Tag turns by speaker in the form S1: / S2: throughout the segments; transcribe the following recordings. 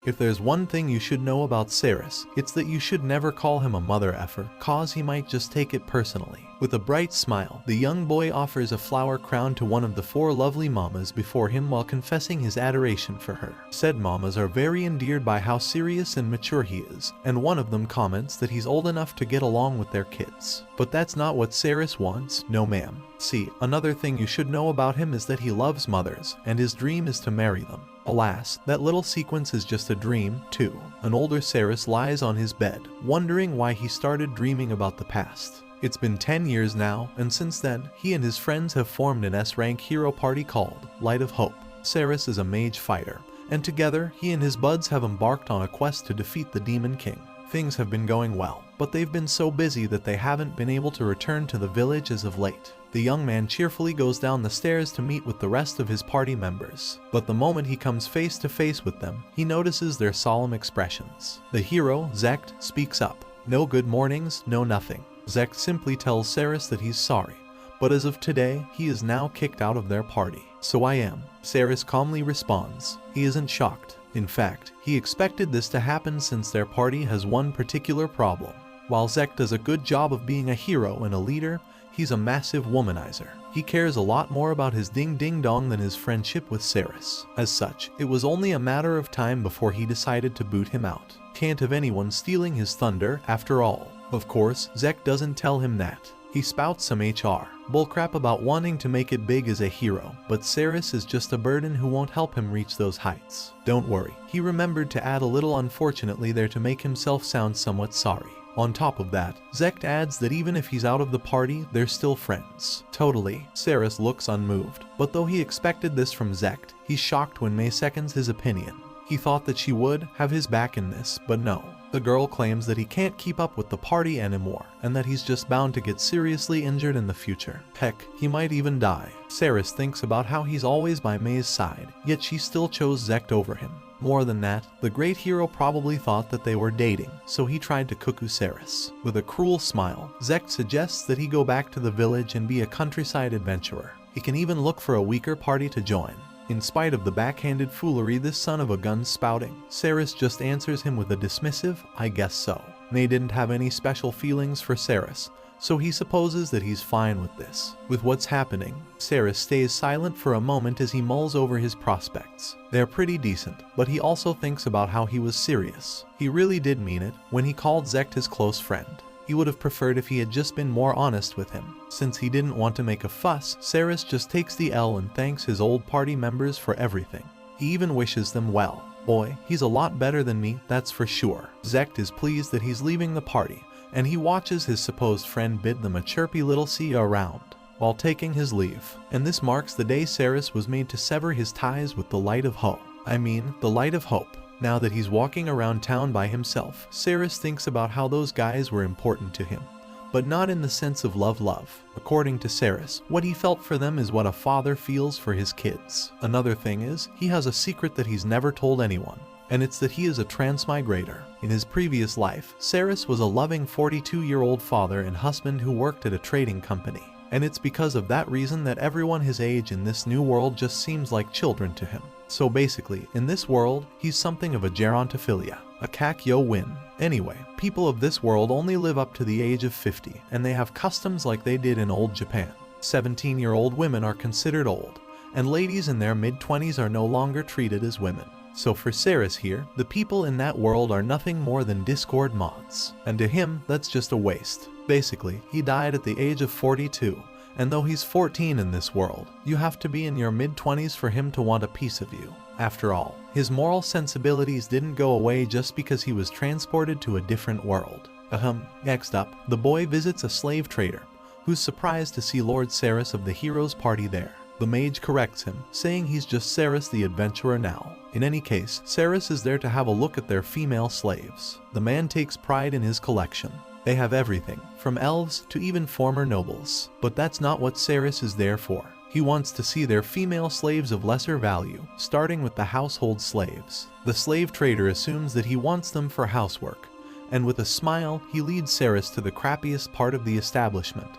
S1: If there's one thing you should know about Ceres, it's that you should never call him a mother effer, cause he might just take it personally. With a bright smile, the young boy offers a flower crown to one of the 4 lovely mamas before him while confessing his adoration for her. Said mamas are very endeared by how serious and mature he is, and one of them comments that he's old enough to get along with their kids. But that's not what Ceres wants, no ma'am. See, another thing you should know about him is that he loves mothers, and his dream is to marry them. Alas, that little sequence is just a dream, too. An older Ceres lies on his bed, wondering why he started dreaming about the past. It's been 10 years now, and since then, he and his friends have formed an S-rank hero party called Light of Hope. Ceres is a mage fighter, and together, he and his buds have embarked on a quest to defeat the Demon King. Things have been going well, but they've been so busy that they haven't been able to return to the village as of late. The young man cheerfully goes down the stairs to meet with the rest of his party members. But the moment he comes face to face with them, he notices their solemn expressions. The hero, Zekt, speaks up. No good mornings, no nothing. Zekt simply tells Ceres that he's sorry, but as of today, he is now kicked out of their party. So I am. Ceres calmly responds. He isn't shocked. In fact, he expected this to happen since their party has one particular problem. While Zekt does a good job of being a hero and a leader, he's a massive womanizer. He cares a lot more about his ding-ding-dong than his friendship with Ceres. As such, it was only a matter of time before he decided to boot him out. Can't have anyone stealing his thunder, after all. Of course, Zekt doesn't tell him that. He spouts some bullcrap about wanting to make it big as a hero, but Ceres is just a burden who won't help him reach those heights. Don't worry, he remembered to add a little unfortunately there to make himself sound somewhat sorry. On top of that, Zekt adds that even if he's out of the party, they're still friends. Totally, Ceres looks unmoved, but though he expected this from Zekt, he's shocked when May seconds his opinion. He thought that she would have his back in this, but no. The girl claims that he can't keep up with the party anymore, and that he's just bound to get seriously injured in the future. Heck, he might even die. Ceres thinks about how he's always by May's side, yet she still chose Zekt over him. More than that, the great hero probably thought that they were dating, so he tried to cuckoo Ceres. With a cruel smile, Zekt suggests that he go back to the village and be a countryside adventurer. He can even look for a weaker party to join. In spite of the backhanded foolery this son of a gun spouting, Ceres just answers him with a dismissive, I guess so. May didn't have any special feelings for Ceres, so he supposes that he's fine with this. With what's happening, Ceres stays silent for a moment as he mulls over his prospects. They're pretty decent, but he also thinks about how he was serious. He really did mean it when he called Zekt his close friend. He would have preferred if he had just been more honest with him. Since he didn't want to make a fuss, Ceres just takes the L and thanks his old party members for everything. He even wishes them well. Boy, he's a lot better than me, that's for sure. Zekt is pleased that he's leaving the party, and he watches his supposed friend bid them a chirpy little see you around while taking his leave. And this marks the day Ceres was made to sever his ties with the Light of Hope. The Light of Hope. Now that he's walking around town by himself, Ceres thinks about how those guys were important to him, but not in the sense of love. According to Ceres, what he felt for them is what a father feels for his kids. Another thing is, he has a secret that he's never told anyone, and it's that he is a transmigrator. In his previous life, Ceres was a loving 42-year-old father and husband who worked at a trading company. And it's because of that reason that everyone his age in this new world just seems like children to him. So basically, in this world, he's something of a gerontophilia, a kakyo-win. Anyway, people of this world only live up to the age of 50, and they have customs like they did in old Japan. 17-year-old women are considered old, and ladies in their mid-20s are no longer treated as women. So for Ceres here, the people in that world are nothing more than Discord mods, and to him, that's just a waste. Basically, he died at the age of 42, and though he's 14 in this world, you have to be in your mid-20s for him to want a piece of you. After all, his moral sensibilities didn't go away just because he was transported to a different world. Next up, the boy visits a slave trader, who's surprised to see Lord Ceres of the hero's party there. The mage corrects him, saying he's just Ceres the adventurer now. In any case, Ceres is there to have a look at their female slaves. The man takes pride in his collection. They have everything, from elves to even former nobles. But that's not what Ceres is there for. He wants to see their female slaves of lesser value, starting with the household slaves. The slave trader assumes that he wants them for housework, and with a smile, he leads Ceres to the crappiest part of the establishment,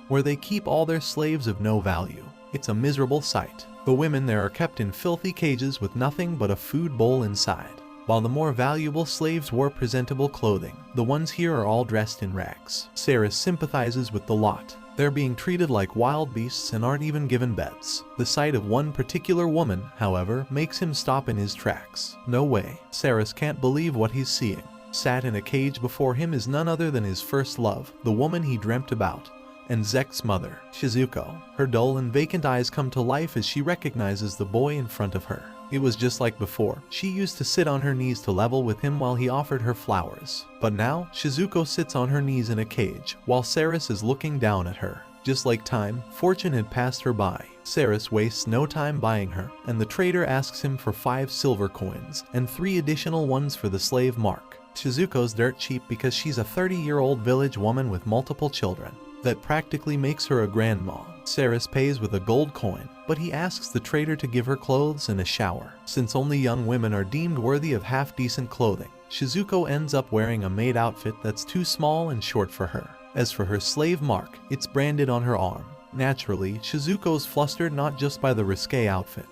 S1: where they keep all their slaves of no value. It's a miserable sight. The women there are kept in filthy cages with nothing but a food bowl inside. while the more valuable slaves wore presentable clothing. The ones here are all dressed in rags. Ceres sympathizes with the lot. They're being treated like wild beasts and aren't even given beds. The sight of one particular woman, however, makes him stop in his tracks. No way. Ceres can't believe what he's seeing. Sat in a cage before him is none other than his first love, the woman he dreamt about, and Zek's mother, Shizuko. Her dull and vacant eyes come to life as she recognizes the boy in front of her. It was just like before. She used to sit on her knees to level with him while he offered her flowers. But now, Shizuko sits on her knees in a cage, while Ceres is looking down at her. Just like time, fortune had passed her by. Ceres wastes no time buying her, and the trader asks him for 5 silver coins, and 3 additional ones for the slave mark. Shizuko's dirt cheap because she's a 30-year-old village woman with multiple children. That practically makes her a grandma. Ceres pays with a gold coin, but he asks the trader to give her clothes and a shower. Since only young women are deemed worthy of half-decent clothing, Shizuko ends up wearing a maid outfit that's too small and short for her. As for her slave mark, it's branded on her arm. Naturally, Shizuko's flustered not just by the risque outfit,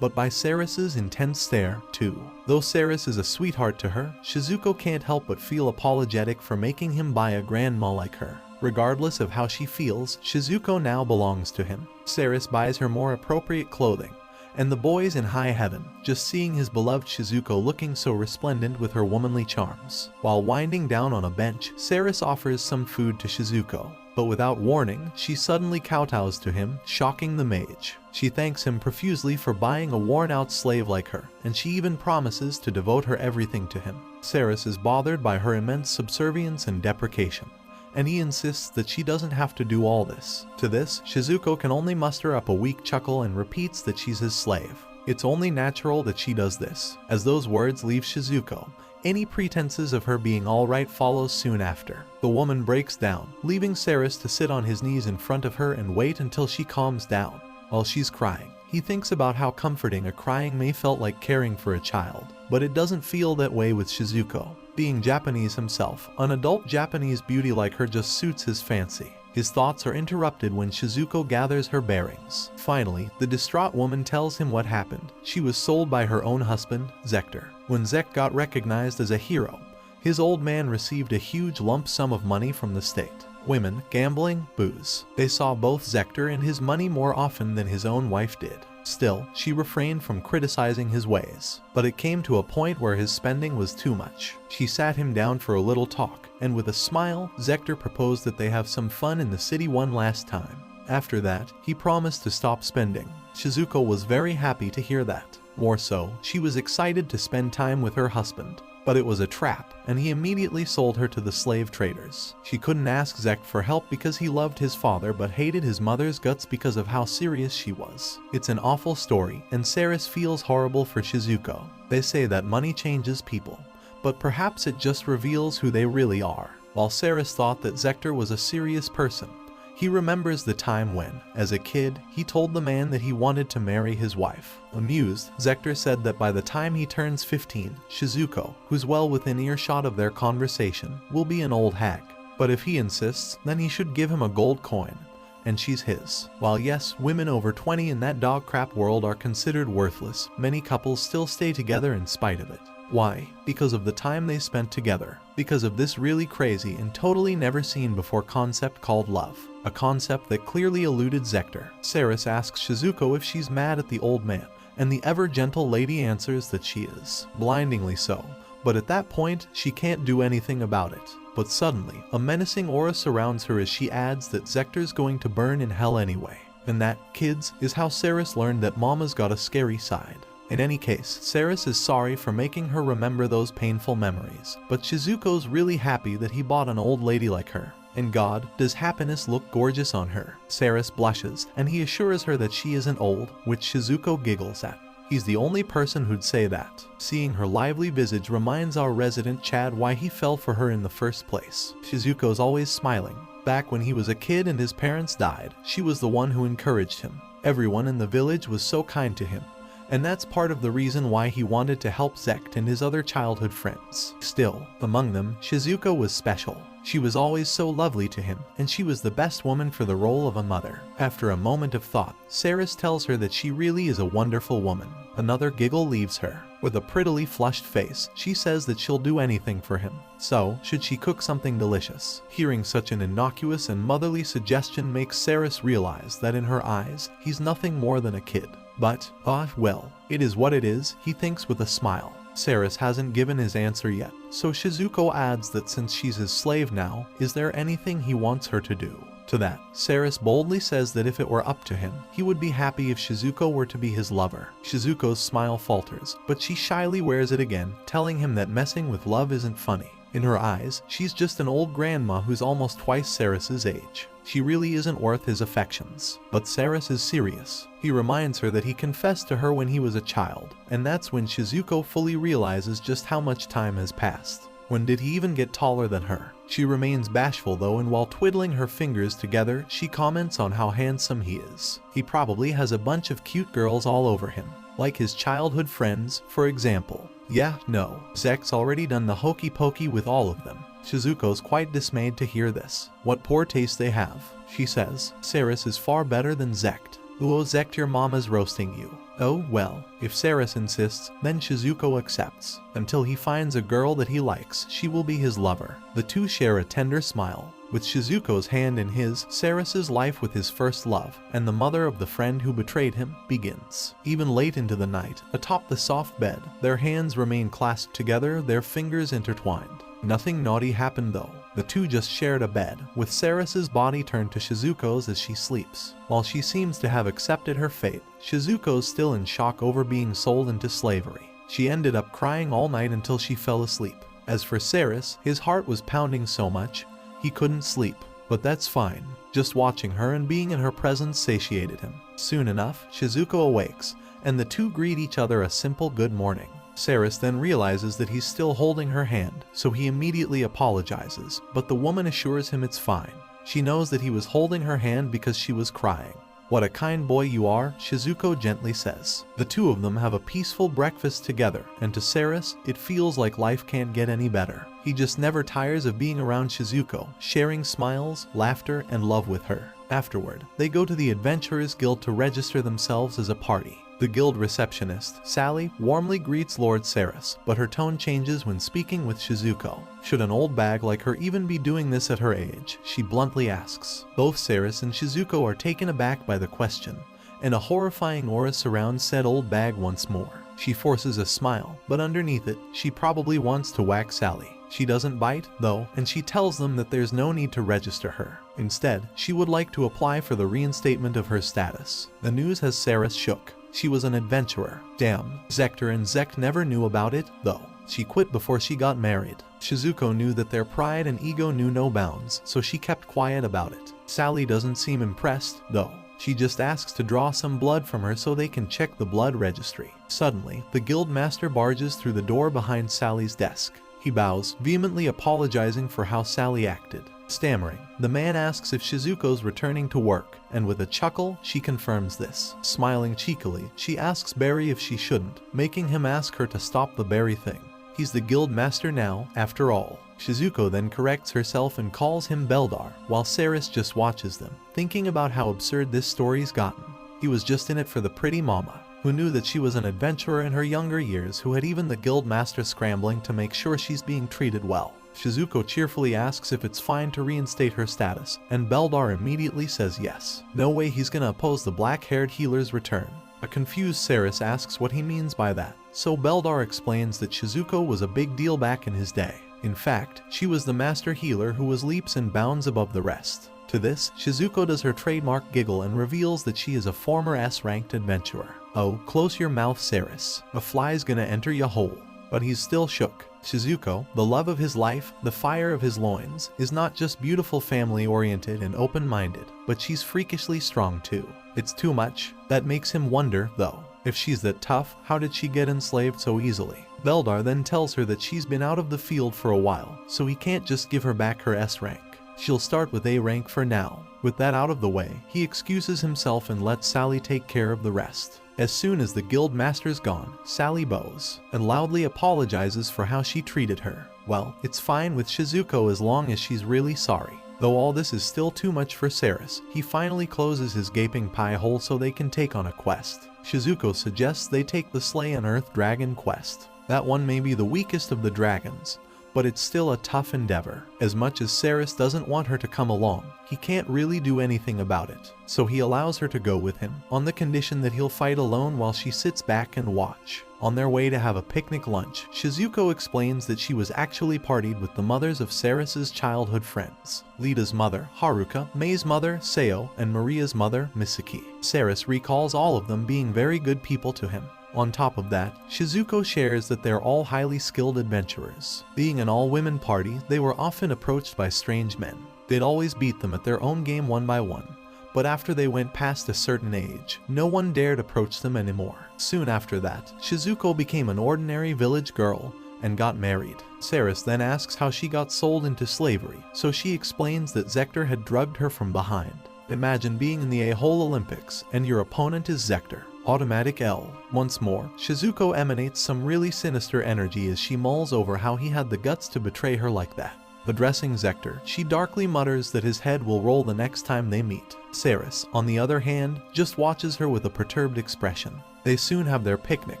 S1: but by Ceres's intense stare, too. Though Ceres is a sweetheart to her, Shizuko can't help but feel apologetic for making him buy a grandma like her. Regardless of how she feels, Shizuko now belongs to him. Ceres buys her more appropriate clothing, and the boy's in high heaven, just seeing his beloved Shizuko looking so resplendent with her womanly charms. While winding down on a bench, Ceres offers some food to Shizuko, but without warning, she suddenly kowtows to him, shocking the mage. She thanks him profusely for buying a worn-out slave like her, and she even promises to devote her everything to him. Ceres is bothered by her immense subservience and deprecation, and he insists that she doesn't have to do all this. To this, Shizuko can only muster up a weak chuckle and repeats that she's his slave. It's only natural that she does this. As those words leave Shizuko, any pretenses of her being alright follows soon after. The woman breaks down, leaving Ceres to sit on his knees in front of her and wait until she calms down. While she's crying, he thinks about how comforting a crying may felt like caring for a child, but it doesn't feel that way with Shizuko. Being Japanese himself, an adult Japanese beauty like her just suits his fancy. His thoughts are interrupted when Shizuko gathers her bearings. Finally, the distraught woman tells him what happened. She was sold by her own husband, Zekter. When Zek got recognized as a hero, his old man received a huge lump sum of money from the state. Women, gambling, booze. They saw both Zekter and his money more often than his own wife did. Still, she refrained from criticizing his ways, but it came to a point where his spending was too much. She sat him down for a little talk, and with a smile, Zekter proposed that they have some fun in the city one last time. After that, he promised to stop spending. Shizuko was very happy to hear that. More so, she was excited to spend time with her husband. But it was a trap, and he immediately sold her to the slave traders. She couldn't ask Zek for help because he loved his father but hated his mother's guts because of how serious she was. It's an awful story, and Ceres feels horrible for Shizuko. They say that money changes people, but perhaps it just reveals who they really are. While Ceres thought that Zekter was a serious person, he remembers the time when, as a kid, he told the man that he wanted to marry his wife. Amused, Zekter said that by the time he turns 15, Shizuko, who's well within earshot of their conversation, will be an old hag. But if he insists, then he should give him a gold coin, and she's his. While yes, women over 20 in that dog crap world are considered worthless, many couples still stay together in spite of it. Why? Because of the time they spent together. Because of this really crazy and totally never seen before concept called love. A concept that clearly eluded Zekter. Ceres asks Shizuko if she's mad at the old man, and the ever-gentle lady answers that she is. Blindingly so. But at that point, she can't do anything about it. But suddenly, a menacing aura surrounds her as she adds that Zekter's going to burn in hell anyway. And that, kids, is how Ceres learned that Mama's got a scary side. In any case, Ceres is sorry for making her remember those painful memories, but Shizuko's really happy that he bought an old lady like her. And God, does happiness look gorgeous on her? Ceres blushes, and he assures her that she isn't old, which Shizuko giggles at. He's the only person who'd say that. Seeing her lively visage reminds our resident Chad why he fell for her in the first place. Shizuko's always smiling. Back when he was a kid and his parents died, she was the one who encouraged him. Everyone in the village was so kind to him. And that's part of the reason why he wanted to help Zekt and his other childhood friends. Still, among them, Shizuko was special. She was always so lovely to him, and she was the best woman for the role of a mother. After a moment of thought, Ceres tells her that she really is a wonderful woman. Another giggle leaves her. With a prettily flushed face, she says that she'll do anything for him. So, should she cook something delicious? Hearing such an innocuous and motherly suggestion makes Ceres realize that in her eyes, he's nothing more than a kid. But, well, it is what it is, he thinks with a smile. Ceres hasn't given his answer yet, so Shizuko adds that since she's his slave now, is there anything he wants her to do? To that, Ceres boldly says that if it were up to him, he would be happy if Shizuko were to be his lover. Shizuko's smile falters, but she shyly wears it again, telling him that messing with love isn't funny. In her eyes, she's just an old grandma who's almost twice Ceres' age. She really isn't worth his affections. But Ceres is serious. He reminds her that he confessed to her when he was a child, and that's when Shizuko fully realizes just how much time has passed. When did he even get taller than her? She remains bashful though, and while twiddling her fingers together, she comments on how handsome he is. He probably has a bunch of cute girls all over him, like his childhood friends, for example. Yeah, no, Zek's already done the hokey pokey with all of them. Shizuko's quite dismayed to hear this. What poor taste they have, she says. Ceres is far better than Zekt. Oh, Zekt, your mama's roasting you. Oh, well, if Ceres insists, then Shizuko accepts. Until he finds a girl that he likes, she will be his lover. The two share a tender smile. With Shizuko's hand in his, Ceres' life with his first love, and the mother of the friend who betrayed him, begins. Even late into the night, atop the soft bed, their hands remain clasped together, their fingers intertwined. Nothing naughty happened though. The two just shared a bed, with Ceres' body turned to Shizuko's as she sleeps. While she seems to have accepted her fate, Shizuko's still in shock over being sold into slavery. She ended up crying all night until she fell asleep. As for Ceres, his heart was pounding so much, he couldn't sleep. But that's fine. Just watching her and being in her presence satiated him. Soon enough, Shizuko awakes, and the two greet each other a simple good morning. Ceres then realizes that he's still holding her hand, so he immediately apologizes, but the woman assures him it's fine. She knows that he was holding her hand because she was crying. What a kind boy you are, Shizuko gently says. The two of them have a peaceful breakfast together, and to Ceres, it feels like life can't get any better. He just never tires of being around Shizuko, sharing smiles, laughter, and love with her. Afterward, they go to the Adventurers Guild to register themselves as a party. The guild receptionist, Sally, warmly greets Lord Ceres, but her tone changes when speaking with Shizuko. Should an old bag like her even be doing this at her age? She bluntly asks. Both Ceres and Shizuko are taken aback by the question, and a horrifying aura surrounds said old bag once more. She forces a smile, but underneath it, she probably wants to whack Sally. She doesn't bite, though, and she tells them that there's no need to register her. Instead, she would like to apply for the reinstatement of her status. The news has Ceres shook. She was an adventurer. Damn, Zector and Zekt never knew about it, though. She quit before she got married. Shizuko knew that their pride and ego knew no bounds, so she kept quiet about it. Sally doesn't seem impressed, though. She just asks to draw some blood from her so they can check the blood registry. Suddenly, the guild master barges through the door behind Sally's desk. He bows, vehemently apologizing for how Sally acted. Stammering, the man asks if Shizuko's returning to work, and with a chuckle, she confirms this. Smiling cheekily, she asks Barry if she shouldn't, making him ask her to stop the Barry thing. He's the guild master now, after all. Shizuko then corrects herself and calls him Beldar, while Ceres just watches them, thinking about how absurd this story's gotten. He was just in it for the pretty mama, who knew that she was an adventurer in her younger years, who had even the guild master scrambling to make sure she's being treated well. Shizuko cheerfully asks if it's fine to reinstate her status, and Beldar immediately says yes. No way he's gonna oppose the black-haired healer's return. A confused Ceres asks what he means by that, so Beldar explains that Shizuko was a big deal back in his day. In fact, she was the master healer who was leaps and bounds above the rest. To this, Shizuko does her trademark giggle and reveals that she is a former S-ranked adventurer. Oh, close your mouth, Ceres. A fly's gonna enter ya hole. But he's still shook. Shizuko, the love of his life, the fire of his loins, is not just beautiful, family-oriented and open-minded, but she's freakishly strong too. It's too much. That makes him wonder, though, if she's that tough, how did she get enslaved so easily? Beldar then tells her that she's been out of the field for a while, so he can't just give her back her S rank. She'll start with A rank for now. With that out of the way, he excuses himself and lets Sally take care of the rest. As soon as the guild master's gone, Sally bows and loudly apologizes for how she treated her. Well, it's fine with Shizuko as long as she's really sorry. Though all this is still too much for Ceres, he finally closes his gaping pie hole so they can take on a quest. Shizuko suggests they take the Slay an Earth Dragon quest. That one may be the weakest of the dragons, but it's still a tough endeavor. As much as Ceres doesn't want her to come along, he can't really do anything about it. So he allows her to go with him, on the condition that he'll fight alone while she sits back and watch. On their way to have a picnic lunch, Shizuko explains that she was actually partied with the mothers of Ceres' childhood friends. Lita's mother, Haruka, Mei's mother, Seo, and Maria's mother, Misaki. Ceres recalls all of them being very good people to him. On top of that, Shizuko shares that they're all highly skilled adventurers. Being an all-women party, they were often approached by strange men. They'd always beat them at their own game one by one, but after they went past a certain age, no one dared approach them anymore. Soon after that, Shizuko became an ordinary village girl and got married. Ceres then asks how she got sold into slavery, so she explains that Zector had drugged her from behind. Imagine being in the A-Hole Olympics and your opponent is Zector. Automatic L. Once more, Shizuko emanates some really sinister energy as she mulls over how he had the guts to betray her like that. Addressing Zector, she darkly mutters that his head will roll the next time they meet. Ceres, on the other hand, just watches her with a perturbed expression. They soon have their picnic,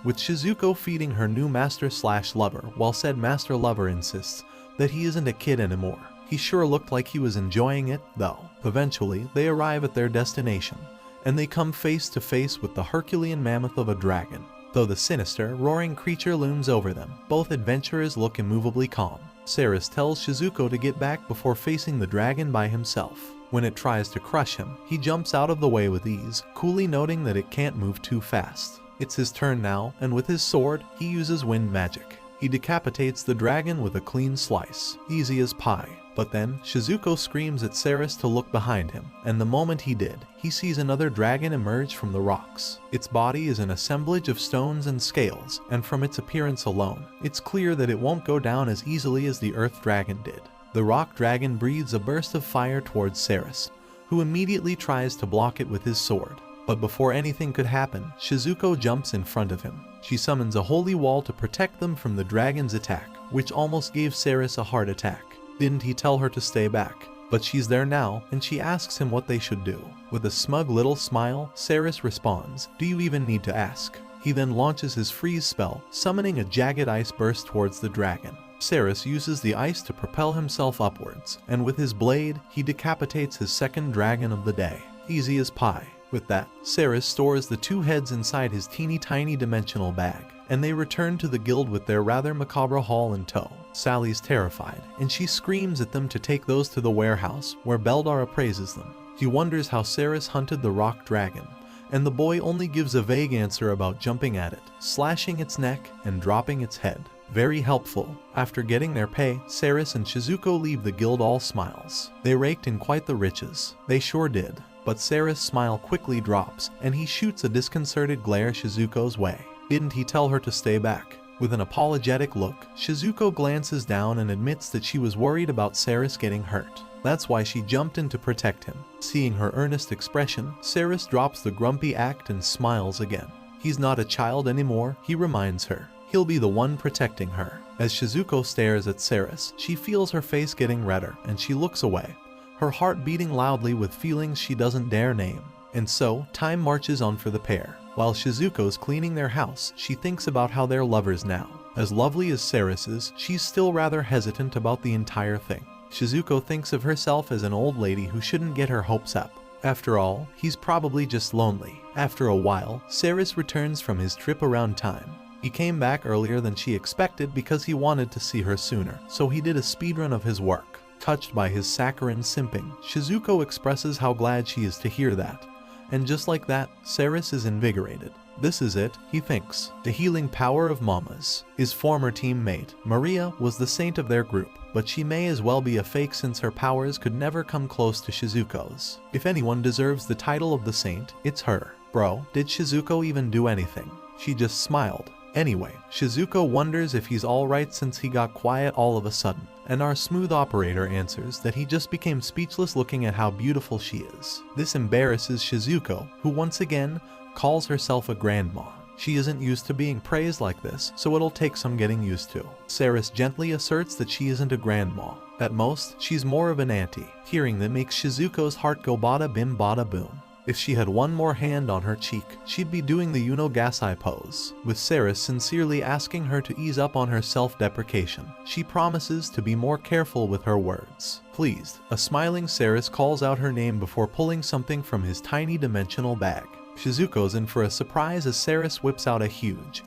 S1: with Shizuko feeding her new master/lover, while said master lover insists that he isn't a kid anymore. He sure looked like he was enjoying it, though. Eventually, they arrive at their destination, and they come face to face with the Herculean mammoth of a dragon. Though the sinister, roaring creature looms over them, both adventurers look immovably calm. Ceres tells Shizuko to get back before facing the dragon by himself. When it tries to crush him, he jumps out of the way with ease, coolly noting that it can't move too fast. It's his turn now, and with his sword, he uses wind magic. He decapitates the dragon with a clean slice, easy as pie. But then, Shizuko screams at Ceres to look behind him, and the moment he did, he sees another dragon emerge from the rocks. Its body is an assemblage of stones and scales, and from its appearance alone, it's clear that it won't go down as easily as the Earth Dragon did. The rock dragon breathes a burst of fire towards Ceres, who immediately tries to block it with his sword. But before anything could happen, Shizuko jumps in front of him. She summons a holy wall to protect them from the dragon's attack, which almost gave Ceres a heart attack. Didn't he tell her to stay back? But she's there now, and she asks him what they should do. With a smug little smile, Ceres responds, "Do you even need to ask?" He then launches his freeze spell, summoning a jagged ice burst towards the dragon. Ceres uses the ice to propel himself upwards, and with his blade, he decapitates his second dragon of the day. Easy as pie. With that, Ceres stores the two heads inside his teeny tiny dimensional bag, and they return to the guild with their rather macabre haul in tow. Sally's terrified, and she screams at them to take those to the warehouse, where Beldar appraises them. He wonders how Ceres hunted the rock dragon, and the boy only gives a vague answer about jumping at it, slashing its neck, and dropping its head. Very helpful. After getting their pay, Ceres and Shizuko leave the guild all smiles. They raked in quite the riches. They sure did. But Ceres' smile quickly drops, and he shoots a disconcerted glare Shizuko's way. Didn't he tell her to stay back? With an apologetic look, Shizuko glances down and admits that she was worried about Ceres getting hurt. That's why she jumped in to protect him. Seeing her earnest expression, Ceres drops the grumpy act and smiles again. He's not a child anymore, he reminds her. He'll be the one protecting her. As Shizuko stares at Ceres, she feels her face getting redder, and she looks away, her heart beating loudly with feelings she doesn't dare name. And so, time marches on for the pair. While Shizuko's cleaning their house, she thinks about how they're lovers now. As lovely as Ceres is, she's still rather hesitant about the entire thing. Shizuko thinks of herself as an old lady who shouldn't get her hopes up. After all, he's probably just lonely. After a while, Ceres returns from his trip around time. He came back earlier than she expected because he wanted to see her sooner, so he did a speedrun of his work. Touched by his saccharine simping, Shizuko expresses how glad she is to hear that. And just like that, Ceres is invigorated. This is it, he thinks. The healing power of mamas. His former teammate, Maria, was the saint of their group, but she may as well be a fake since her powers could never come close to Shizuko's. If anyone deserves the title of the saint, it's her. Bro, did Shizuko even do anything? She just smiled. Anyway, Shizuko wonders if he's alright since he got quiet all of a sudden, and our smooth operator answers that he just became speechless looking at how beautiful she is. This embarrasses Shizuko, who once again calls herself a grandma. She isn't used to being praised like this, so it'll take some getting used to. Ceres gently asserts that she isn't a grandma. At most, she's more of an auntie. Hearing that makes Shizuko's heart go bada bim bada boom. If she had one more hand on her cheek, she'd be doing the Gasai pose, with Ceres sincerely asking her to ease up on her self-deprecation. She promises to be more careful with her words. Pleased, a smiling Ceres calls out her name before pulling something from his tiny dimensional bag. Shizuko's in for a surprise as Ceres whips out a huge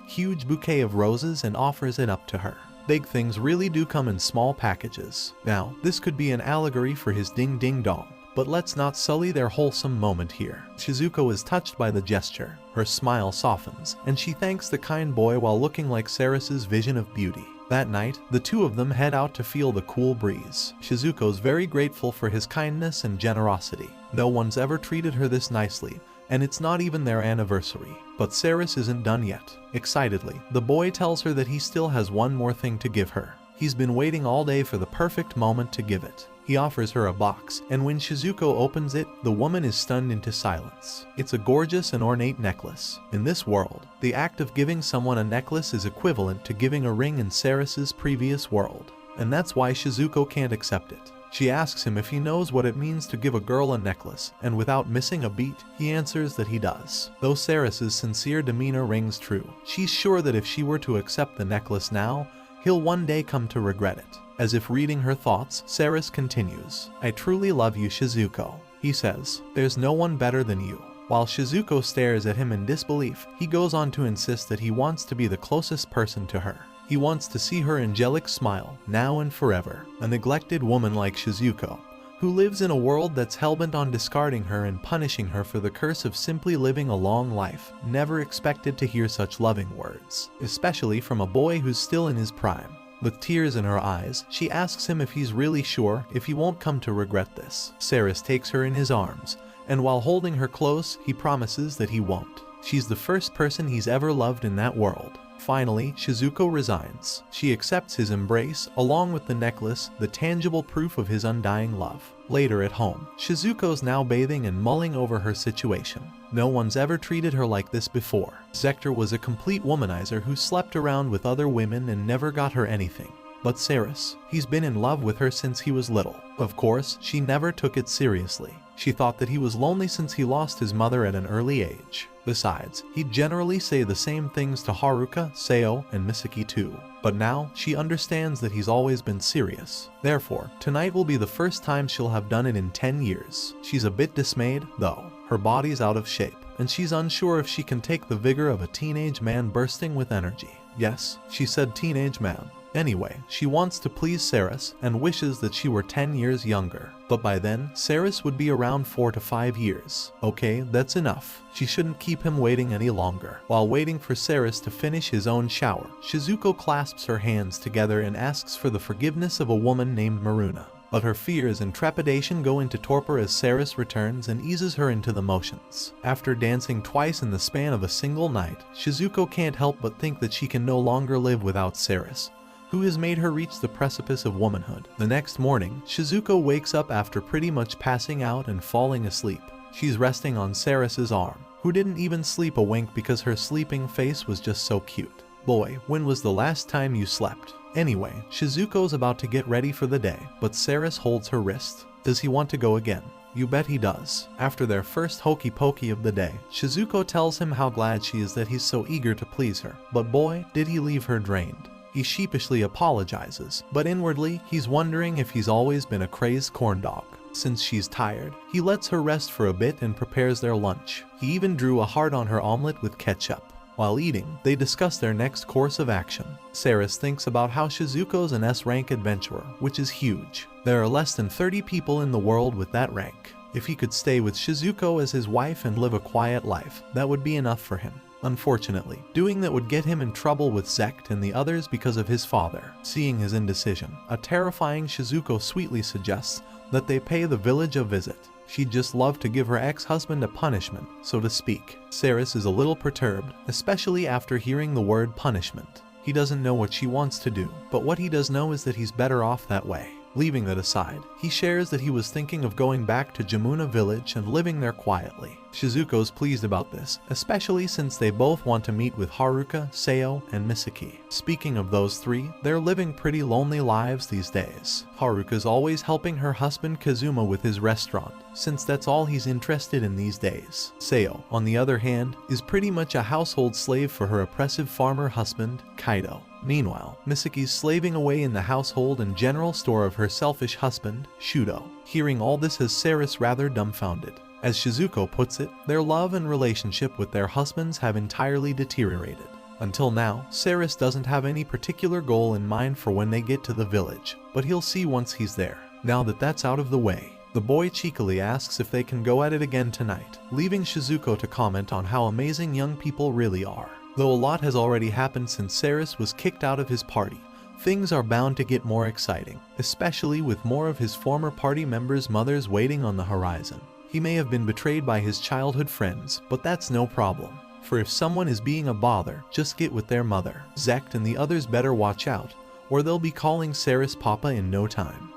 S1: bouquet of roses and offers it up to her. Big things really do come in small packages. Now, this could be an allegory for his ding ding dong. But let's not sully their wholesome moment here. Shizuko is touched by the gesture. Her smile softens, and she thanks the kind boy while looking like Ceres's vision of beauty. That night, the two of them head out to feel the cool breeze. Shizuko's very grateful for his kindness and generosity. No one's ever treated her this nicely, and it's not even their anniversary. But Ceres isn't done yet. Excitedly, the boy tells her that he still has one more thing to give her. He's been waiting all day for the perfect moment to give it. He offers her a box, and when Shizuko opens it, the woman is stunned into silence. It's a gorgeous and ornate necklace. In this world, the act of giving someone a necklace is equivalent to giving a ring in Ceres's previous world. And that's why Shizuko can't accept it. She asks him if he knows what it means to give a girl a necklace, and without missing a beat, he answers that he does. Though Ceres's sincere demeanor rings true, she's sure that if she were to accept the necklace now, he'll one day come to regret it. As if reading her thoughts, Ceres continues, "I truly love you, Shizuko." He says, "There's no one better than you." While Shizuko stares at him in disbelief, he goes on to insist that he wants to be the closest person to her. He wants to see her angelic smile, now and forever. A neglected woman like Shizuko, who lives in a world that's hellbent on discarding her and punishing her for the curse of simply living a long life, never expected to hear such loving words, especially from a boy who's still in his prime. With tears in her eyes, she asks him if he's really sure if he won't come to regret this. Ceres takes her in his arms, and while holding her close, he promises that he won't. She's the first person he's ever loved in that world. Finally, Shizuko resigns. She accepts his embrace, along with the necklace, the tangible proof of his undying love. Later at home, Shizuko's now bathing and mulling over her situation. No one's ever treated her like this before. Zector was a complete womanizer who slept around with other women and never got her anything. But Ceres, he's been in love with her since he was little. Of course, she never took it seriously. She thought that he was lonely since he lost his mother at an early age. Besides, he'd generally say the same things to Haruka, Seo, and Misaki too. But now, she understands that he's always been serious. Therefore, tonight will be the first time she'll have done it in 10 years. She's a bit dismayed, though. Her body's out of shape, and she's unsure if she can take the vigor of a teenage man bursting with energy. Yes, she said teenage man. Anyway, she wants to please Ceres and wishes that she were 10 years younger. But by then, Ceres would be around 4 to 5 years. Okay, that's enough. She shouldn't keep him waiting any longer. While waiting for Ceres to finish his own shower, Shizuko clasps her hands together and asks for the forgiveness of a woman named Maruna. But her fears and trepidation go into torpor as Ceres returns and eases her into the motions. After dancing twice in the span of a single night, Shizuko can't help but think that she can no longer live without Ceres, who has made her reach the precipice of womanhood. The next morning, Shizuko wakes up after pretty much passing out and falling asleep. She's resting on Ceres's arm, who didn't even sleep a wink because her sleeping face was just so cute. Boy, when was the last time you slept? Anyway, Shizuko's about to get ready for the day, but Ceres holds her wrist. Does he want to go again? You bet he does. After their first hokey pokey of the day, Shizuko tells him how glad she is that he's so eager to please her. But boy, did he leave her drained. He sheepishly apologizes, but inwardly, he's wondering if he's always been a crazed corndog. Since she's tired, he lets her rest for a bit and prepares their lunch. He even drew a heart on her omelet with ketchup. While eating, they discuss their next course of action. Ceres thinks about how Shizuko's an S-rank adventurer, which is huge. There are less than 30 people in the world with that rank. If he could stay with Shizuko as his wife and live a quiet life, that would be enough for him. Unfortunately, doing that would get him in trouble with Zect and the others because of his father. Seeing his indecision, a terrifying Shizuko sweetly suggests that they pay the village a visit. She'd just love to give her ex-husband a punishment, so to speak. Ceres is a little perturbed, especially after hearing the word punishment. He doesn't know what she wants to do, but what he does know is that he's better off that way. Leaving that aside, he shares that he was thinking of going back to Jamuna village and living there quietly. Shizuko's pleased about this, especially since they both want to meet with Haruka, Seo, and Misaki. Speaking of those three, they're living pretty lonely lives these days. Haruka's always helping her husband Kazuma with his restaurant, since that's all he's interested in these days. Seo, on the other hand, is pretty much a household slave for her oppressive farmer husband, Kaido. Meanwhile, Misaki's slaving away in the household and general store of her selfish husband, Shudo. Hearing all this has Ceres rather dumbfounded. As Shizuko puts it, their love and relationship with their husbands have entirely deteriorated. Until now, Ceres doesn't have any particular goal in mind for when they get to the village, but he'll see once he's there. Now that that's out of the way, the boy cheekily asks if they can go at it again tonight, leaving Shizuko to comment on how amazing young people really are. Though a lot has already happened since Ceres was kicked out of his party, things are bound to get more exciting, especially with more of his former party members' mothers waiting on the horizon. He may have been betrayed by his childhood friends, but that's no problem. For if someone is being a bother, just get with their mother. Zect and the others better watch out, or they'll be calling Ceres Papa in no time.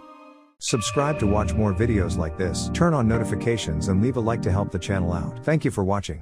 S2: Subscribe to watch more videos like this, turn on notifications and leave a like to help the channel out. Thank you for watching.